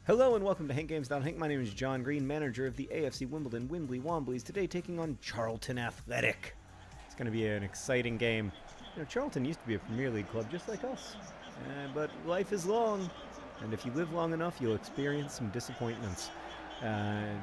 Hello and welcome to hankgames.hank. My name is John Green, manager of the AFC Wimbledon Wimbly Womblys, today taking on Charlton Athletic. It's going to be an exciting game. You know, Charlton used to be a Premier League club just like us, but life is long, and if you live long enough, you'll experience some disappointments.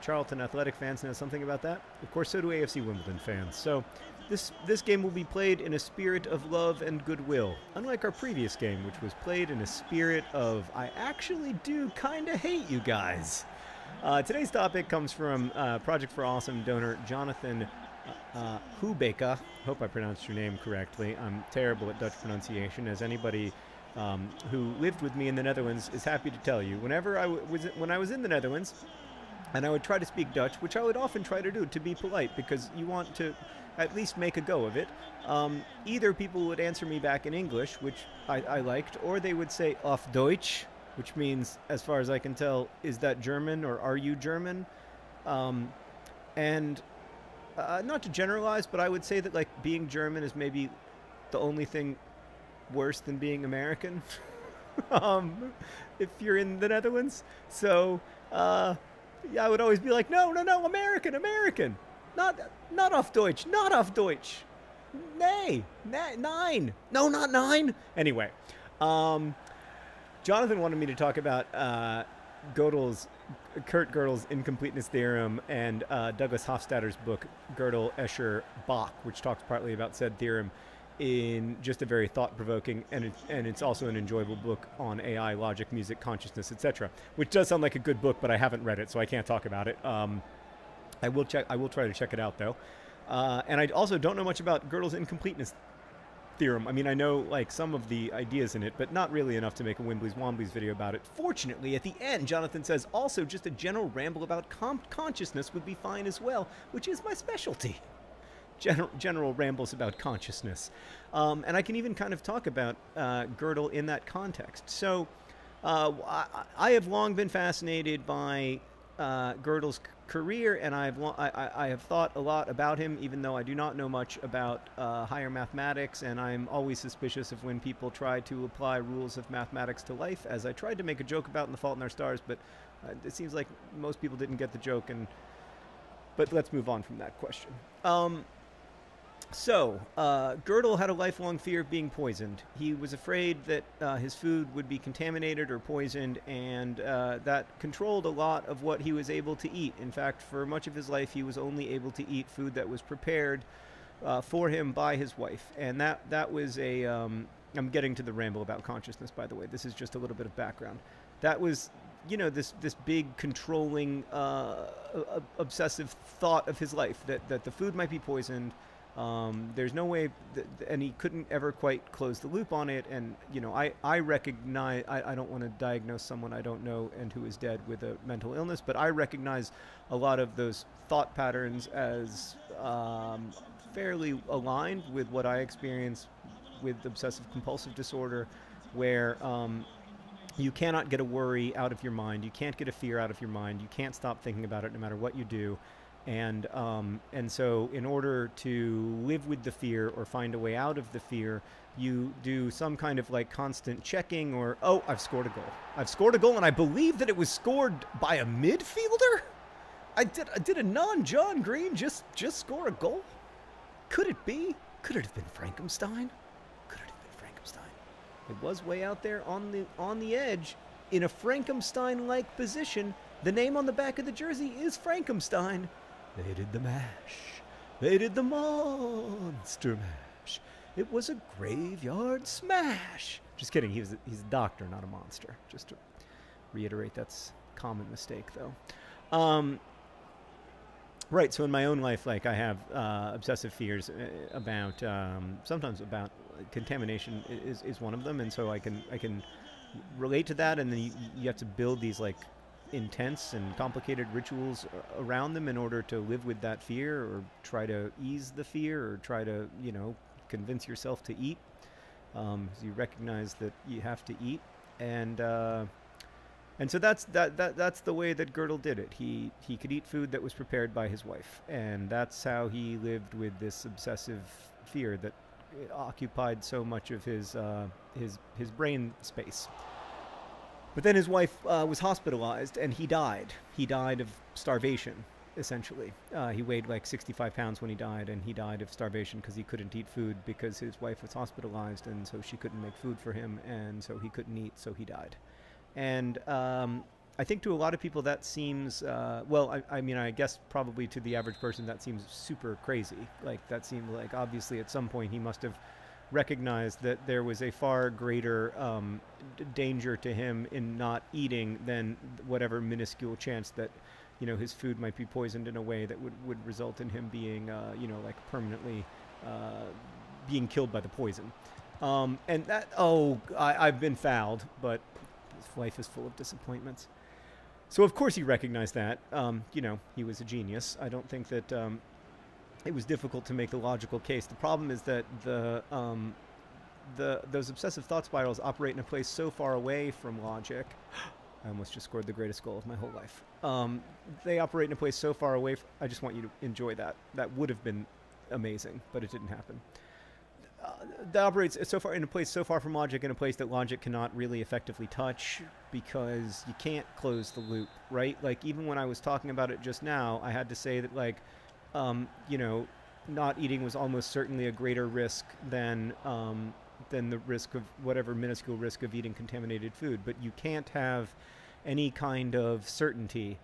Charlton Athletic fans know something about that. Of course, so do AFC Wimbledon fans. So this game will be played in a spirit of love and goodwill, unlike our previous game, which was played in a spirit of, I actually do kind of hate you guys. Today's topic comes from Project for Awesome donor Jonathan Hubeka. Hope I pronounced your name correctly. I'm terrible at Dutch pronunciation, as anybody who lived with me in the Netherlands is happy to tell you. Whenever when I was in the Netherlands, and I would try to speak Dutch, which I would often try to do to be polite, because you want to at least make a go of it. Either people would answer me back in English, which I liked, or they would say auf Deutsch, which means, as far as I can tell, is that German or are you German? Not to generalize, but I would say that like being German is maybe the only thing worse than being American. If you're in the Netherlands. So yeah, I would always be like, no, American. Not auf Deutsch, not auf Deutsch. Nay, nine. No, not nine. Anyway, Jonathan wanted me to talk about Kurt Gödel's incompleteness theorem and Douglas Hofstadter's book, Gödel, Escher, Bach, which talks partly about said theorem in just a very thought-provoking, and it's also an enjoyable book on AI, logic, music, consciousness, etc. Which does sound like a good book, but I haven't read it, so I can't talk about it. I will try to check it out, though. And I also don't know much about Gödel's incompleteness theorem. I mean, I know like some of the ideas in it, but not really enough to make a Wimbly Womblys video about it. Fortunately, at the end, Jonathan says also just a general ramble about consciousness would be fine as well, which is my specialty. General rambles about consciousness. And I can even kind of talk about Gödel in that context. So I have long been fascinated by Gödel's career, and I have thought a lot about him, even though I do not know much about higher mathematics, and I'm always suspicious of when people try to apply rules of mathematics to life, as I tried to make a joke about in The Fault in Our Stars, but it seems like most people didn't get the joke, but let's move on from that question. So, Gödel had a lifelong fear of being poisoned. He was afraid that his food would be contaminated or poisoned, and that controlled a lot of what he was able to eat. In fact, for much of his life, he was only able to eat food that was prepared for him by his wife. And that was a... I'm getting to the ramble about consciousness, by the way. This is just a little bit of background. That was, you know, this big controlling, obsessive thought of his life, that the food might be poisoned. There's no way, and he couldn't ever quite close the loop on it. And, you know, I recognize, I don't want to diagnose someone I don't know and who is dead with a mental illness, but I recognize a lot of those thought patterns as fairly aligned with what I experience with obsessive compulsive disorder, where you cannot get a worry out of your mind, you can't get a fear out of your mind, you can't stop thinking about it no matter what you do. And so in order to live with the fear or find a way out of the fear, you do some kind of like constant checking, or, oh, I've scored a goal. I've scored a goal, and I believe that it was scored by a midfielder? I did a non-John Green just score a goal? Could it be? Could it have been Frankenstein? Could it have been Frankenstein? It was way out there on the edge in a Frankenstein-like position. The name on the back of the jersey is Frankenstein. They did the mash. They did the monster mash. It was a graveyard smash. Just kidding. He's a doctor, not a monster. Just to reiterate, that's a common mistake, though. Right. So in my own life, like, I have obsessive fears about sometimes about contamination is one of them, and so I can relate to that. And then you have to build these like intense and complicated rituals around them in order to live with that fear, or try to ease the fear, or try to, you know, convince yourself to eat. So you recognize that you have to eat, and so that's the way that Gödel did it. He could eat food that was prepared by his wife, and that's how he lived with this obsessive fear that occupied so much of his brain space. But then his wife was hospitalized, and he died. He died of starvation, essentially. He weighed like 65 pounds when he died, and he died of starvation because he couldn't eat food because his wife was hospitalized, and so she couldn't make food for him, and so he couldn't eat, so he died. And I think to a lot of people that seems, well, I mean, I guess probably to the average person that seems super crazy. Like, that seemed like obviously at some point he must have recognized that there was a far greater danger to him in not eating than whatever minuscule chance that, you know, his food might be poisoned in a way that would result in him being, you know, like permanently being killed by the poison. And that, I've been fouled, but his life is full of disappointments. So of course he recognized that. You know, he was a genius. I don't think that it was difficult to make the logical case. The problem is that those obsessive thought spirals operate in a place so far away from logic. I almost just scored the greatest goal of my whole life. They operate in a place so far away. I just want you to enjoy that. That would have been amazing, but it didn't happen. That operates so far in a place so far from logic, in a place that logic cannot really effectively touch, because you can't close the loop, right? Like, even when I was talking about it just now, I had to say that, like, you know, not eating was almost certainly a greater risk than the risk of whatever minuscule risk of eating contaminated food. But you can't have any kind of certainty,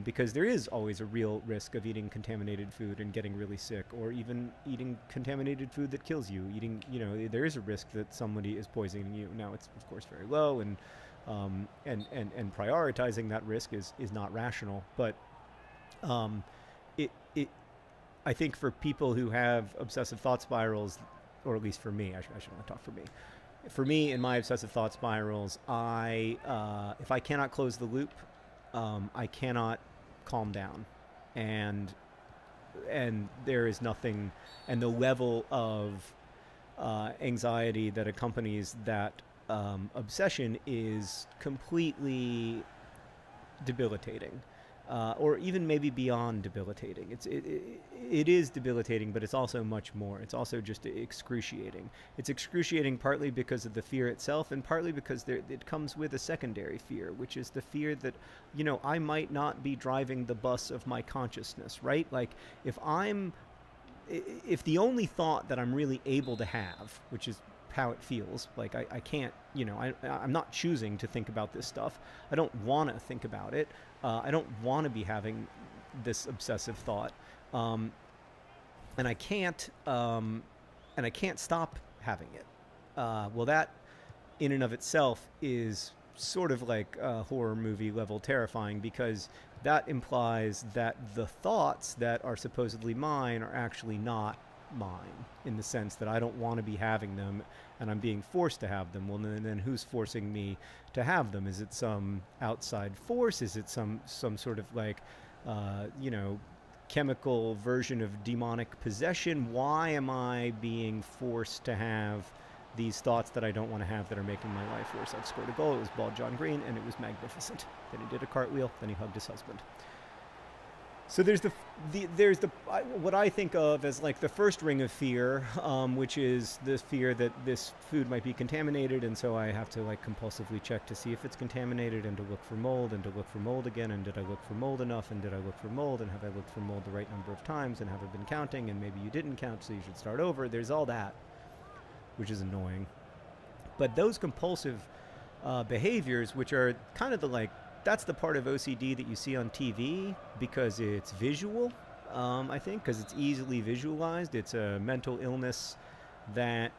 because there is always a real risk of eating contaminated food and getting really sick, or even eating contaminated food that kills you. Eating, you know, there is a risk that somebody is poisoning you. Now, it's of course very low, and prioritizing that risk is not rational. But I think for people who have obsessive thought spirals, or at least for me, I should only talk for me. For me, in my obsessive thought spirals, if I cannot close the loop, I cannot calm down, and there is nothing, and the level of anxiety that accompanies that obsession is completely debilitating. Or even maybe beyond debilitating. It is debilitating, but it's also much more. It's also just excruciating. It's excruciating partly because of the fear itself, and partly because it comes with a secondary fear, which is the fear that, you know, I might not be driving the bus of my consciousness, right? Like, if the only thought that I'm really able to have, which is how it feels, like I can't, you know, I'm not choosing to think about this stuff. I don't want to think about it. I don't want to be having this obsessive thought, and I can't stop having it. Well, that in and of itself is sort of like a horror movie level terrifying, because that implies that the thoughts that are supposedly mine are actually not mine, in the sense that I don't want to be having them, and I'm being forced to have them. Well, then who's forcing me to have them? Is it some outside force? Is it some sort of like, you know, chemical version of demonic possession? Why am I being forced to have these thoughts that I don't want to have, that are making my life worse? I've scored a goal. It was bald John Green, and it was magnificent. Then he did a cartwheel. Then he hugged his husband. So there's what I think of as like the first ring of fear, which is the fear that this food might be contaminated, and so I have to like compulsively check to see if it's contaminated, and to look for mold, and to look for mold again, and did I look for mold enough, and did I look for mold, and have I looked for mold the right number of times, and have I been counting, and maybe you didn't count, so you should start over. There's all that, which is annoying. But those compulsive behaviors, which are kind of the like, that's the part of OCD that you see on TV because it's visual, I think, because it's easily visualized. It's a mental illness that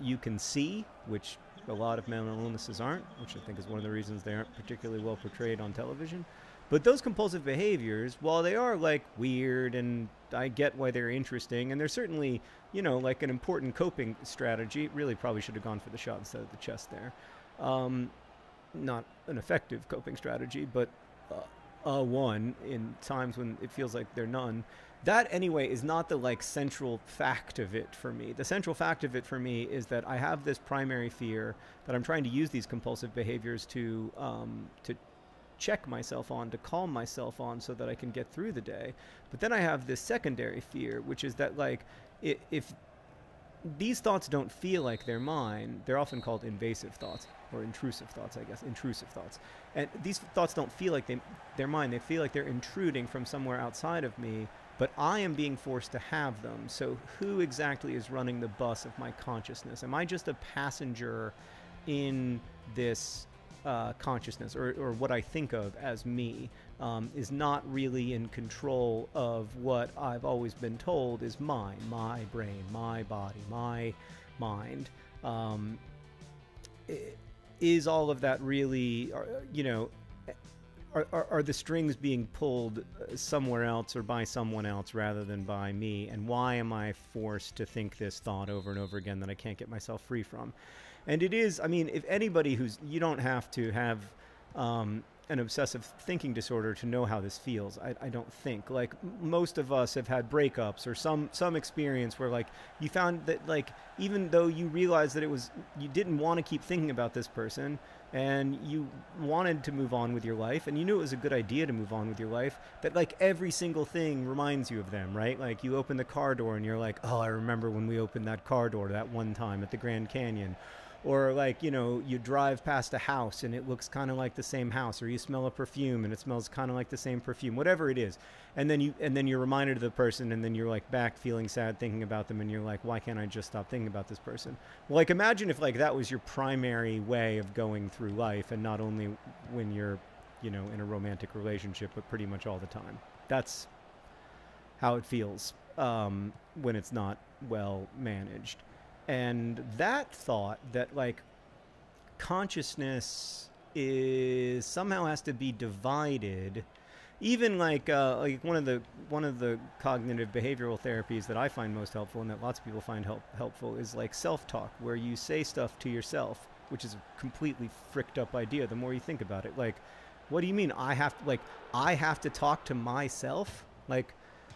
you can see, which a lot of mental illnesses aren't, which I think is one of the reasons they aren't particularly well portrayed on television. But those compulsive behaviors, while they are like weird, and I get why they're interesting, and they're certainly, you know, like an important coping strategy, really probably should have gone for the shot instead of the chest there. Not an effective coping strategy, but one in times when it feels like they're none. That anyway is not the like central fact of it for me. The central fact of it for me is that I have this primary fear that I'm trying to use these compulsive behaviors to check myself on, to calm myself on, so that I can get through the day. But then I have this secondary fear, which is that like if these thoughts don't feel like they're mine, they're often called invasive thoughts. or intrusive thoughts, I guess, intrusive thoughts. And these thoughts don't feel like they're mine. They feel like they're intruding from somewhere outside of me, but I am being forced to have them. So who exactly is running the bus of my consciousness? Am I just a passenger in this consciousness, or what I think of as me, is not really in control of what I've always been told is mine, my brain, my body, my mind. Is all of that really, you know, are the strings being pulled somewhere else or by someone else rather than by me? And why am I forced to think this thought over and over again that I can't get myself free from? And it is, I mean, if anybody you don't have to have an obsessive thinking disorder to know how this feels. I don't think. Like, most of us have had breakups or some experience where, like, you found that, like, even though you realized that you didn't want to keep thinking about this person, and you wanted to move on with your life, and you knew it was a good idea to move on with your life, that, like, every single thing reminds you of them, right? Like, you open the car door and you're like, oh, I remember when we opened that car door that one time at the Grand Canyon. Or, like, you know, you drive past a house and it looks kind of like the same house, or you smell a perfume and it smells kind of like the same perfume, whatever it is. And then you're reminded of the person, and then you're, like, back feeling sad thinking about them, and you're like, why can't I just stop thinking about this person? Well, like, imagine if, like, that was your primary way of going through life, and not only when you're, you know, in a romantic relationship, but pretty much all the time. That's how it feels when it's not well managed. And that thought that, like, consciousness is somehow has to be divided, even like one of the cognitive behavioral therapies that I find most helpful, and that lots of people find helpful, is like self-talk, where you say stuff to yourself, which is a completely fricked up idea the more you think about it. Like, what do you mean I have to talk to myself? Like,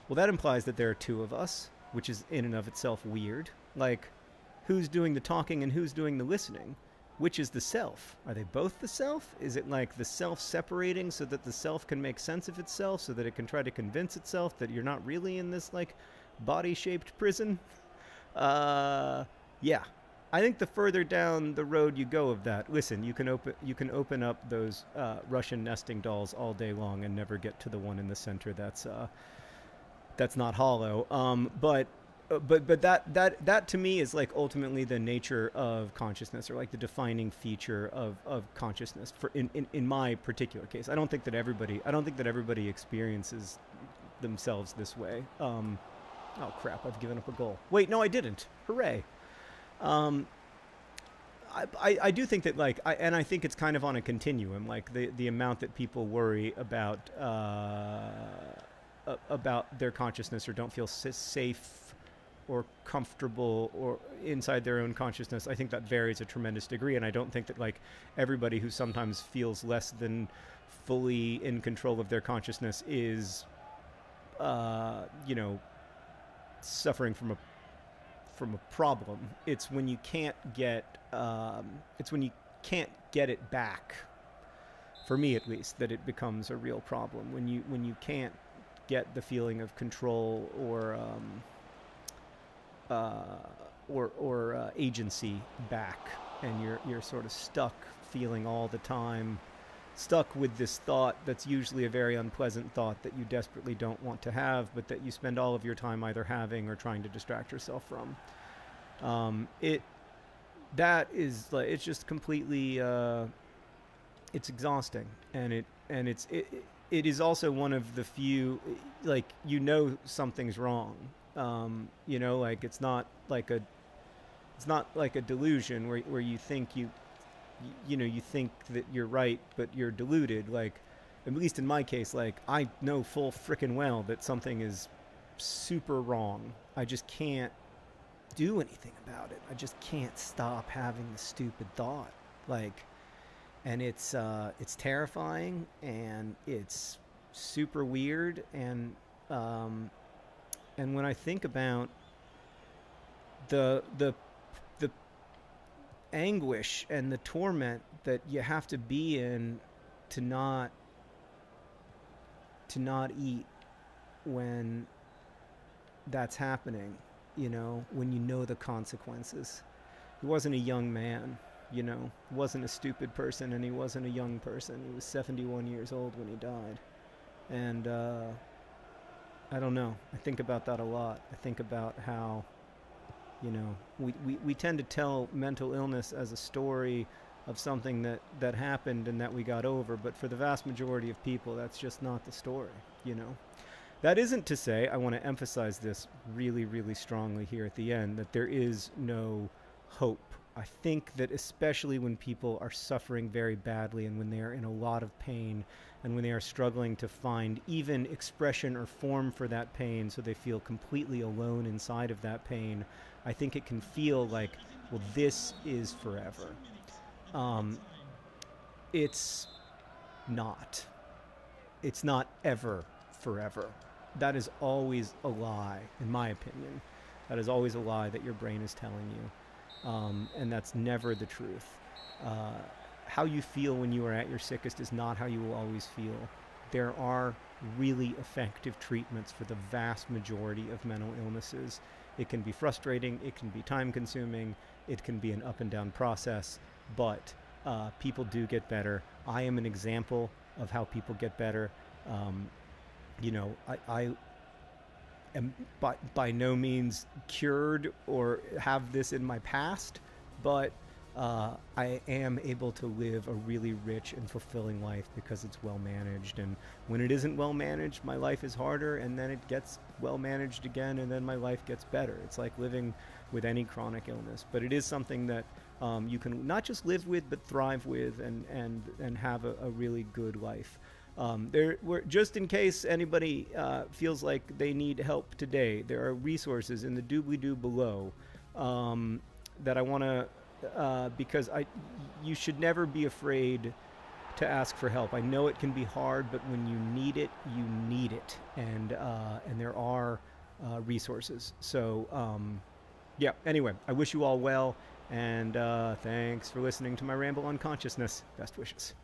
well, that implies that there are two of us, which is in and of itself weird. Like, who's doing the talking and who's doing the listening? Which is the self? Are they both the self? Is it like the self separating so that the self can make sense of itself, so that it can try to convince itself that you're not really in this, like, body-shaped prison? Yeah. I think the further down the road you go of that, listen, you can open up those Russian nesting dolls all day long and never get to the one in the center that's not hollow. But that to me is, like, ultimately the nature of consciousness, or like the defining feature of consciousness for in my particular case. I don't think that everybody experiences themselves this way. Oh crap, I've given up a goal. Wait, no, I didn't. Hooray. I do think that, like, I think it's kind of on a continuum, like the amount that people worry about their consciousness, or don't feel safe or comfortable or inside their own consciousness. I think that varies a tremendous degree, and I don't think that, like, everybody who sometimes feels less than fully in control of their consciousness is you know, suffering from a problem. It's when you can't get it back, for me at least, that it becomes a real problem. When you can't get the feeling of control or agency back, and you're sort of stuck feeling all the time, stuck with this thought that's usually a very unpleasant thought that you desperately don't want to have, but that you spend all of your time either having or trying to distract yourself from. It's just completely it's exhausting, and it is also one of the few, like, you know, something's wrong. You know, like, it's not like a delusion where you think you think that you're right, but you're deluded. Like, at least in my case, like, I know full frickin' well that something is super wrong. I just can't do anything about it. I just can't stop having the stupid thought. Like, and it's terrifying, and it's super weird, and when I think about the anguish and the torment that you have to be in to not eat when that's happening, you know, when you know the consequences. He wasn't a young man, you know, wasn't a stupid person, and he wasn't a young person. He was 71 years old when he died. And I don't know. I think about that a lot. I think about how, you know, we tend to tell mental illness as a story of something that happened and that we got over, but for the vast majority of people, that's just not the story, you know. That isn't to say, I want to emphasize this really, really strongly here at the end, that there is no hope. I think that especially when people are suffering very badly and when they are in a lot of pain and when they are struggling to find even expression or form for that pain so they feel completely alone inside of that pain, I think it can feel like, well, this is forever. It's not. It's not ever forever. That is always a lie, in my opinion. That is always a lie that your brain is telling you. And that's never the truth. How you feel when you are at your sickest is not how you will always feel. There are really effective treatments for the vast majority of mental illnesses. It can be frustrating, it can be time consuming, it can be an up and down process, but people do get better. I am an example of how people get better. You know, I am by no means cured or have this in my past, but I am able to live a really rich and fulfilling life because it's well managed. And when it isn't well managed, my life is harder, and then it gets well managed again, and then my life gets better. It's like living with any chronic illness, but it is something that you can not just live with, but thrive with, and have a really good life. Just in case anybody feels like they need help today, there are resources in the doobly-doo below that I want to, because you should never be afraid to ask for help. I know it can be hard, but when you need it, you need it, and there are resources. So yeah. Anyway, I wish you all well, and thanks for listening to my ramble on consciousness. Best wishes.